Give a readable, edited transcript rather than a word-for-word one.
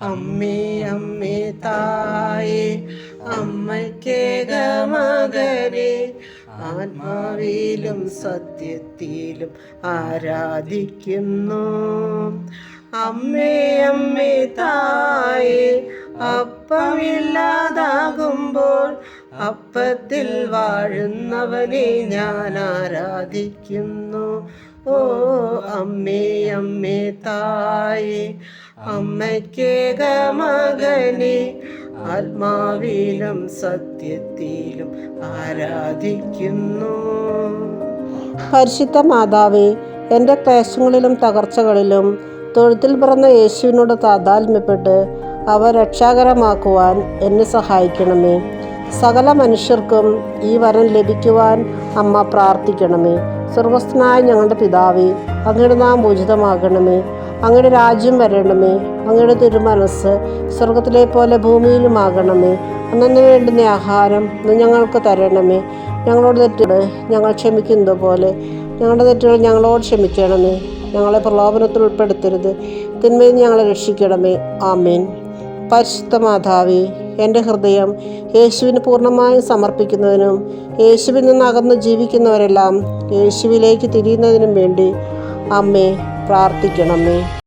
അമ്മേ അമ്മേ തായേ അമ്മയ്ക്കേക മകനെ ആത്മാവിലും സത്യത്തിലും ആരാധിക്കുന്നു. അമ്മേ അമ്മേ തായേ അപ്പമില്ലാതാകുമ്പോൾ അപ്പത്തിൽ വാഴുന്നവനെ ഞാൻ ആരാധിക്കുന്നു. ഓ അമ്മേ അമ്മേ തായേ അമ്മയ്ക്കേക മകനെ ആത്മാവിലും സത്യത്തിലും ആരാധിക്കുന്നു. പരിശുദ്ധ മാതാവേ, എൻ്റെ ക്ലേശങ്ങളിലും തകർച്ചകളിലും തൊഴുത്തിൽ പിറന്ന യേശുവിനോട് താതാത്മ്യപ്പെട്ട് അവ രക്ഷാകരമാക്കുവാൻ എന്നെ സഹായിക്കണമേ. സകല മനുഷ്യർക്കും ഈ വരം ലഭിക്കുവാൻ അമ്മ പ്രാർത്ഥിക്കണമേ. സ്വർഗസ്ഥനായ ഞങ്ങളുടെ പിതാവേ, അങ്ങയുടെ നാമം പൂജിതമാകണമേ. അങ്ങയുടെ രാജ്യം വരണമേ. അങ്ങയുടെ തിരുമനസ്സ് സ്വർഗത്തിലെ പോലെ ഭൂമിയിലുമാകണമേ. അന്നു വേണ്ടുന്ന ആഹാരം ഇന്ന് ഞങ്ങൾക്ക് തരണമേ. ഞങ്ങളോട് തെറ്റുകൾ ഞങ്ങൾ ക്ഷമിക്കുന്നത് പോലെ ഞങ്ങളുടെ തെറ്റുകൾ ഞങ്ങളോട് ക്ഷമിക്കണമേ. ഞങ്ങളെ പ്രലോഭനത്തിൽ ഉൾപ്പെടുത്തരുത്, തിന്മയിൽ ഞങ്ങളെ രക്ഷിക്കണമേ. ആമേൻ. പരിശുദ്ധ മാതാവേ, എൻ്റെ ഹൃദയം യേശുവിന് പൂർണ്ണമായും സമർപ്പിക്കുന്നതിനും യേശുവിൽ നിന്ന് അകന്ന് ജീവിക്കുന്നവരെല്ലാം യേശുവിലേക്ക് തിരിയുന്നതിനും വേണ്ടി അമ്മേ പ്രാർത്ഥിക്കണമേ.